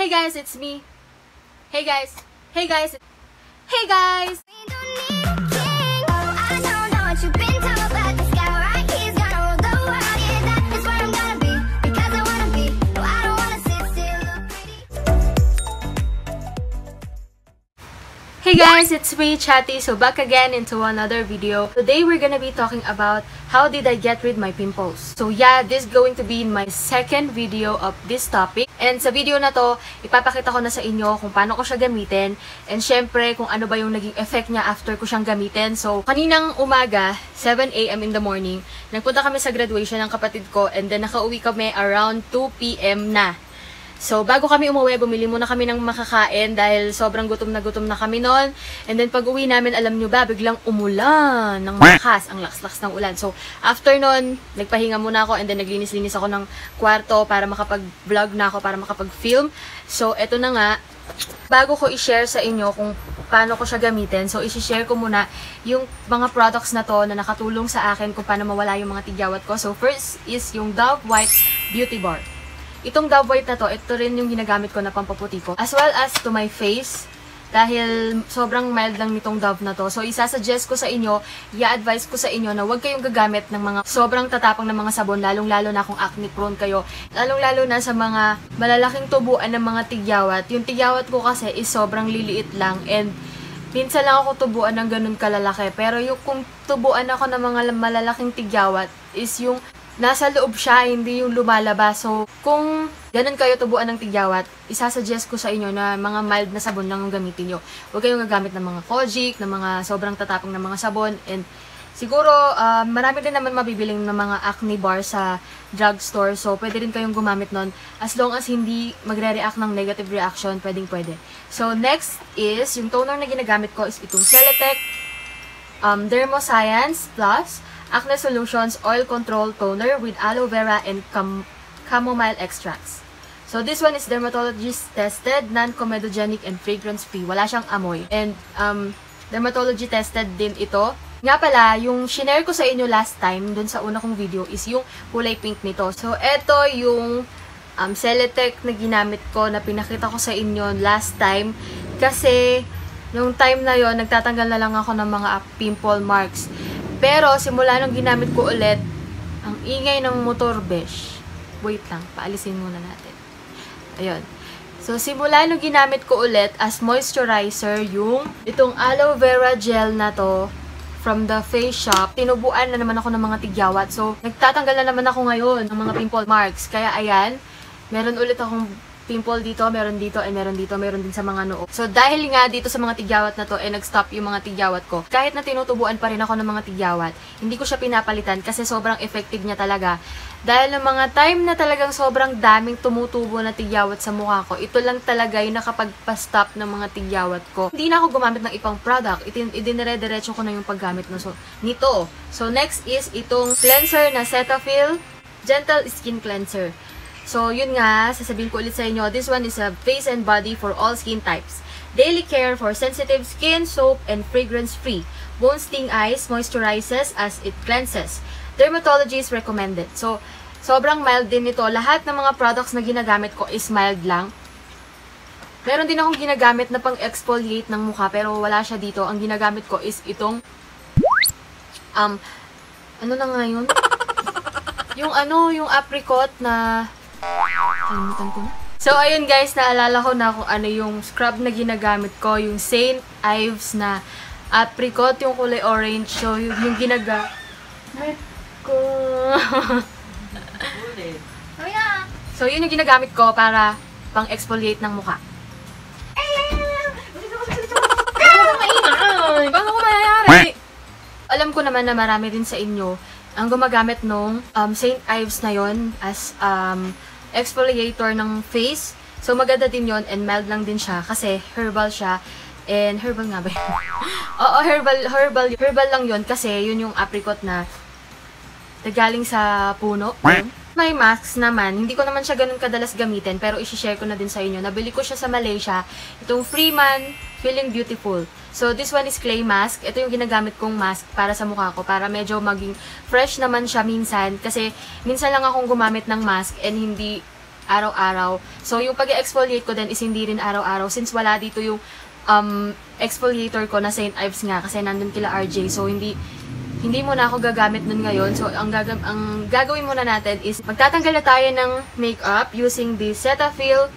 Hey guys, it's me. Hey guys. Hey guys. Hey guys. Hey guys, it's me, Chatty. So back again into another video. Today we're gonna be talking about how did I get rid my pimples. So yeah, this is going to be my second video of this topic. And sa video na to, ipapakita ko na sa inyo kung paano ko siya gamitin. And syempre, kung ano ba yung naging effect niya after ko siyang gamitin. So kaninang umaga, 7 AM in the morning, nagpunta kami sa graduation ng kapatid ko. And then nakauwi kami around 2 PM na. So, bago kami umuwi, bumili muna kami ng makakain dahil sobrang gutom na kami noon. And then, pag uwi namin, alam nyo ba, biglang umulan ng malakas, ang lakas-lakas ng ulan. So, after noon, nagpahinga muna ako and then naglinis-linis ako ng kwarto para makapag-vlog na ako, para makapag-film. So, eto na nga, bago ko i-share sa inyo kung paano ko siya gamitin, so, i-share ko muna yung mga products na to na nakatulong sa akin kung paano mawala yung mga tigyawat ko. So, first is yung Dove White Beauty Bar. Itong Dove White na to, ito rin yung ginagamit ko na pampaputi ko. As well as to my face. Dahil sobrang mild lang nitong Dove na to. So, isasuggest ko sa inyo, i-advise ko sa inyo na huwag kayong gagamit ng mga sobrang tatapang na mga sabon. Lalong-lalo na kung acne prone kayo. Lalong-lalo na sa mga malalaking tubuan ng mga tigyawat. Yung tigyawat ko kasi is sobrang liliit lang. And minsan lang ako tubuan ng ganun kalalaki. Pero yung kung tubuan ako ng mga malalaking tigyawat is yung nasa loob siya, hindi yung lumalabas. So, kung ganun kayo tubuan ng tigyawat, isasuggest ko sa inyo na mga mild na sabon lang yung gamitin nyo. Huwag kayong gagamit ng mga Kojic, ng mga sobrang tatapang na mga sabon. And siguro, marami din naman mabibiling ng mga acne bar sa drugstore. So, pwede rin kayong gumamit nun. As long as hindi magre-react ng negative reaction, pwede. So, next is, yung toner na ginagamit ko is itong Celetec Dermoscience Plus Acne Solutions Oil Control Toner with aloe vera and chamomile extracts. So, this one is dermatologist tested, non-comedogenic and fragrance-free. Wala siyang amoy. And, dermatology tested din ito. Nga pala, yung shinare ko sa inyo last time, dun sa una kong video, is yung kulay pink nito. So, ito yung Celetec na ginamit ko, na pinakita ko sa inyo last time. Kasi, yung time na yon nagtatanggal na lang ako ng mga pimple marks. Pero, simula nung ginamit ko ulit, ang ingay ng motor, besh. Wait lang, paalisin muna natin. Ayun. So, simula nung ginamit ko ulit as moisturizer, yung itong aloe vera gel na to from the Face Shop. Tinubuan na naman ako ng mga tigyawat. So, nagtatanggal na naman ako ngayon ng mga pimple marks. Kaya, ayan, meron ulit akong pimple dito, meron dito, and meron dito, meron din sa mga noo. So, dahil nga dito sa mga tigyawat na to, nag-stop yung mga tigyawat ko. Kahit na tinutubuan pa rin ako ng mga tigyawat, hindi ko siya pinapalitan kasi sobrang effective niya talaga. Dahil ng mga time na talagang sobrang daming tumutubo na tigyawat sa mukha ko, ito lang talaga yung nakapagpa-stop ng mga tigyawat ko. Hindi na ako gumamit ng ibang product. Idinire-diretso ko na yung paggamit nito. So, next is itong cleanser na Cetaphil Gentle Skin Cleanser. So, yun nga, sasabihin ko ulit sa inyo, this one is a face and body for all skin types. Daily care for sensitive skin, soap, and fragrance-free. Won't sting eyes, moisturizes as it cleanses. Dermatologist recommended. So, sobrang mild din ito. Lahat ng mga products na ginagamit ko is mild lang. Meron din akong ginagamit na pang-exfoliate ng mukha, pero wala siya dito. Ang ginagamit ko is itong, ano na nga yun? Yung apricot na, kalimutan ko na. So, ayun guys, naalala ko na kung ano yung scrub na ginagamit ko. Yung St. Ives na apricot, yung kulay orange. So, yung ginagamit ko. So, yun yung ginagamit ko para pang-exfoliate ng mukha. Paano ko mayayari? Alam ko naman na marami din sa inyo ang gumagamit nung St. Ives na yon as exfoliator ng face. So, maganda din yon and mild lang din siya kasi herbal siya. And herbal nga ba yun? Oo, herbal lang yon kasi yun yung apricot na galing sa puno. May masks naman. Hindi ko naman siya ganun kadalas gamitin pero isi-share ko na din sa inyo. Nabili ko siya sa Malaysia. Itong Freeman Feeling Beautiful. So, this one is clay mask. Ito yung ginagamit kong mask para sa mukha ko. Para medyo maging fresh naman siya minsan. Kasi minsan lang akong gumamit ng mask and hindi araw-araw. So, yung pag-exfoliate ko din is hindi rin araw-araw since wala dito yung exfoliator ko na St. Ives nga kasi nandun kila RJ. So, hindi muna ako gagamit nun ngayon. So, ang gagawin muna natin is magtatanggal na tayo ng makeup using the Cetaphil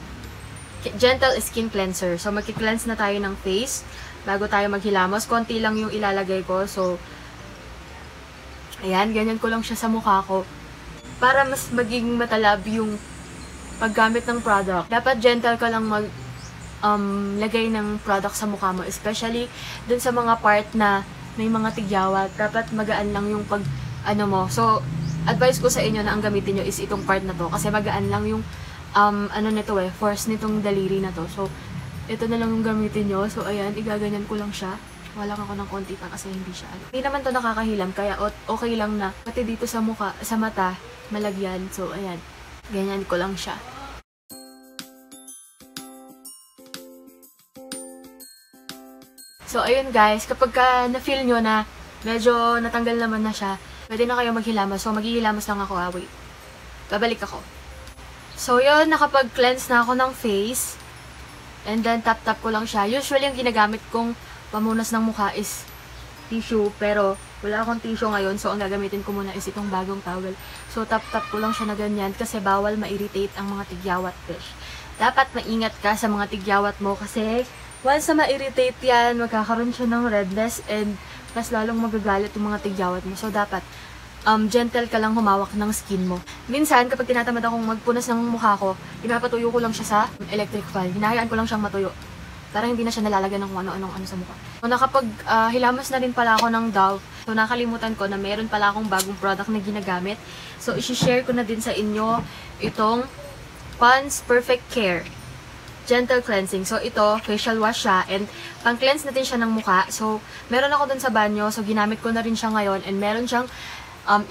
Gentle Skin Cleanser. So, magki-cleanse na tayo ng face bago tayo maghilamos. Konti lang yung ilalagay ko. So, ayan, ganyan ko lang siya sa mukha ko. Para mas maging matalab yung paggamit ng product. Dapat gentle ka lang lagay ng product sa mukha mo. Especially dun sa mga part na may mga tigyawat. Dapat magaan lang yung mo. So, advice ko sa inyo na ang gamitin nyo is itong part na to. Kasi magaan lang yung force nitong daliri na to. So, ito na lang yung gamitin nyo. So, ayan, igaganyan ko lang siya. Wala ako ng konti pa kasi hindi siya Hindi naman to nakakahilam, kaya okay lang na pati dito sa mukha, sa mata, malagyan. So, ayan, ganyan ko lang siya. So, ayun guys, kapag na-feel nyo na medyo natanggal naman na siya, pwede na kayo maghilamos. So, maghihilamos lang ako, wait. Babalik ako. So, yun, nakapag-cleanse na ako ng face. And then, tap-tap ko lang siya. Usually, yung ginagamit kong pamunas ng mukha is tissue, pero wala akong tissue ngayon, so ang gagamitin ko muna is itong bagong towel. So, tap-tap ko lang siya na ganyan kasi bawal ma-irritate ang mga tigyawat, fish. Dapat maingat ka sa mga tigyawat mo kasi once na ma-irritate yan, magkakaroon siya ng redness and mas lalong magagalit yung mga tigyawat mo. So, dapat gentle ka lang humawak ng skin mo. Minsan, kapag tinatamad akong magpunas ng mukha ko, pinapatuyo ko lang siya sa electric fan. Hinahayaan ko lang siyang matuyo. Para hindi na siya nalalagyan ng kung ano-anong sa mukha. So, nakapag-hilamos na rin pala ako ng Dove. So, nakalimutan ko na meron pala akong bagong product na ginagamit. So, isi-share ko na din sa inyo itong Pond's Perfect Care Gentle Cleansing. So, ito, facial wash siya. And, pang-cleanse natin siya ng mukha. So, meron ako dun sa banyo. So, ginamit ko na rin siya ngayon. And, meron siyang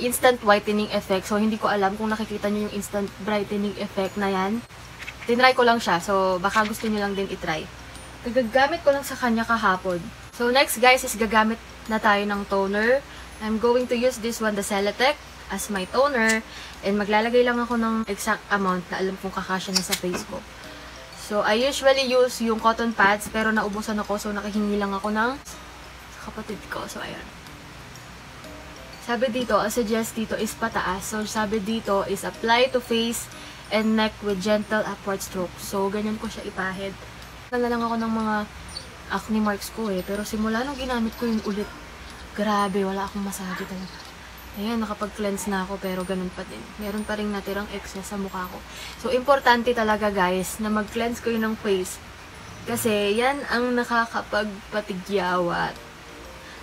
instant whitening effect. So, hindi ko alam kung nakikita nyo yung instant brightening effect na yan. Tinry ko lang siya. So, baka gusto nyo lang din itry. Gagamit ko lang sa kanya kahapon. So, next guys is gagamit na tayo ng toner. I'm going to use this one, the Celatec, as my toner. And maglalagay lang ako ng exact amount na alam kong kakasya na sa face ko. So, I usually use yung cotton pads, pero naubusan ako. So, nakahingi lang ako ng sa kapatid ko. So, ayan. Sabi dito, ang suggest dito is pataas. So, sabi dito is apply to face and neck with gentle upward stroke. So, ganyan ko siya ipahid. Nala lang ako ng mga acne marks ko pero simula nung ginamit ko yung ulit, grabe, wala akong masabi talaga. Ayan, nakapag-cleanse na ako pero ganun pa din. Meron pa rin natirang excess sa mukha ko. So, importante talaga guys na mag-cleanse kayo ng face kasi yan ang nakakapagpatigyawat.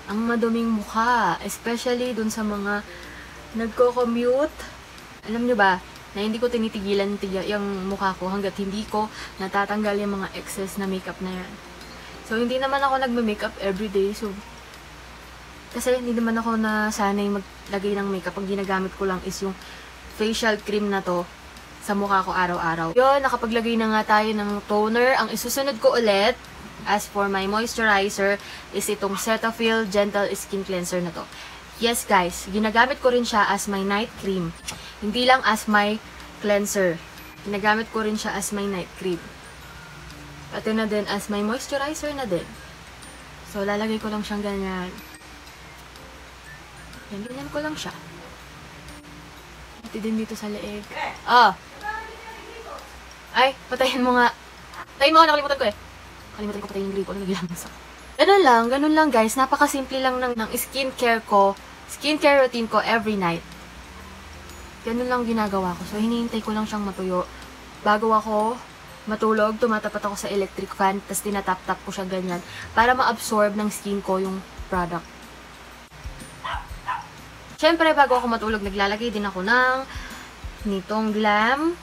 Ang maduming mukha, especially dun sa mga nagko-commute. Alam nyo ba, na hindi ko tinitigilan yung mukha ko hanggat hindi ko natatanggal yung mga excess na makeup na yan. So, hindi naman ako nagme-makeup everyday. So, kasi hindi naman ako nasanay maglagay ng makeup. Ang ginagamit ko lang is yung facial cream na to sa mukha ko araw-araw. Yun, nakapaglagay na nga tayo ng toner. Ang isusunod ko ulit, as for my moisturizer, is itong Cetaphil Gentle Skin Cleanser na to. Yes guys, ginagamit ko rin siya as my night cream. Hindi lang as my cleanser. Ginagamit ko rin siya as my night cream. Pati na din as my moisturizer na din. So, lalagay ko lang siyang ganyan. Ganyan ko lang siya. Pati din dito sa leeg. Ay, patayin mo nga. Patayin mo nga, nakalimutan ko Nakalimutan ko patayin yung grape. Ano naglamas ako? Ganun lang guys. Napakasimple lang ng skincare ko. Skincare routine ko every night. Ganun lang ginagawa ko. So, hinihintay ko lang siyang matuyo. Bago ako matulog, tumatapat ako sa electric fan, tapos tinatap-tap ko siya ganyan para ma-absorb ng skin ko yung product. Siyempre, bago ako matulog, naglalagay din ako ng nitong Glam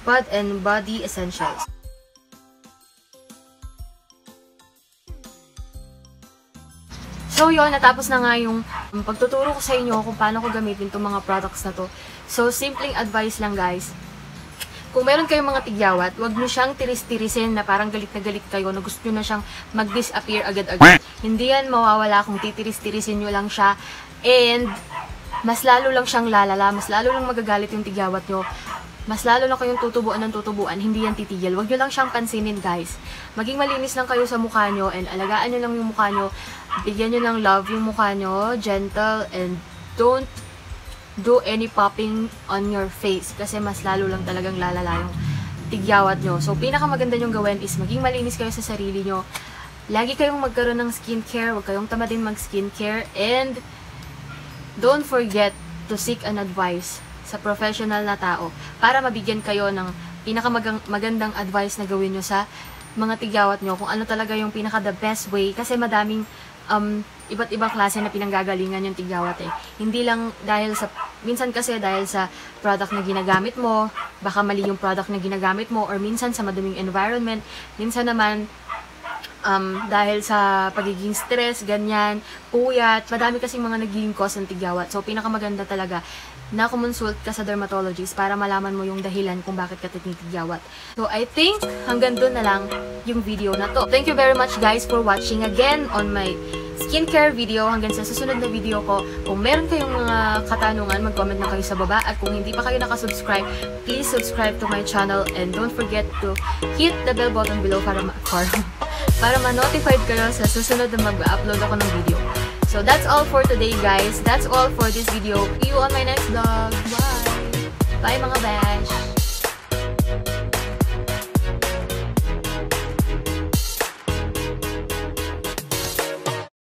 Bath and Body Essentials. So, yun, natapos na nga yung pagtuturo ko sa inyo kung paano ko gamitin itong mga products na to. So, simpleng advice lang, guys. Kung meron kayong mga tigyawat, huwag nyo siyang tiris-tirisin na parang galit na galit kayo na gusto nyo na siyang mag-disappear agad-agad. Hindi yan mawawala kung titiris-tirisin nyo lang siya. And, mas lalo lang siyang lalala, mas lalo lang magagalit yung tigyawat nyo. mas lalo na kayong tutubuan ng tutubuan, hindi yan titigil. Huwag nyo lang siyang pansinin, guys. Maging malinis lang kayo sa mukha nyo and alagaan nyo lang yung mukha nyo. Bigyan nyo ng love yung mukha nyo, gentle, and don't do any popping on your face kasi mas lalo lang talagang lalala yung tigyawat nyo. So, pinakamaganda nyong gawin is maging malinis kayo sa sarili nyo. Lagi kayong magkaroon ng skincare, huwag kayong tamadin mag-skincare, and don't forget to seek an advice sa professional na tao para mabigyan kayo ng pinakamagandang advice na gawin nyo sa mga tigyawat nyo, kung ano talaga yung pinaka the best way, kasi madaming iba't ibang klase na pinanggagalingan yung tigyawat eh. Hindi lang dahil sa, minsan kasi dahil sa product na ginagamit mo, baka mali yung product na ginagamit mo, or minsan sa maduming environment, minsan naman dahil sa pagiging stress, ganyan, puyat, madami kasing mga nagiging cause ng tigyawat. So, pinakamaganda talaga na kumonsult ka sa dermatologist para malaman mo yung dahilan kung bakit ka tinigyawat. So, I think hanggang doon na lang yung video na to. Thank you very much guys for watching again on my skincare video. Hanggang sa susunod na video ko. Kung meron kayong mga katanungan, mag-comment na kayo sa baba. At kung hindi pa kayo nakasubscribe, please subscribe to my channel and don't forget to hit the bell button below para ma-notified kayo sa susunod na mag-upload ako ng video. So that's all for today guys. That's all for this video. See you on my next vlog. Bye! Bye mga besh!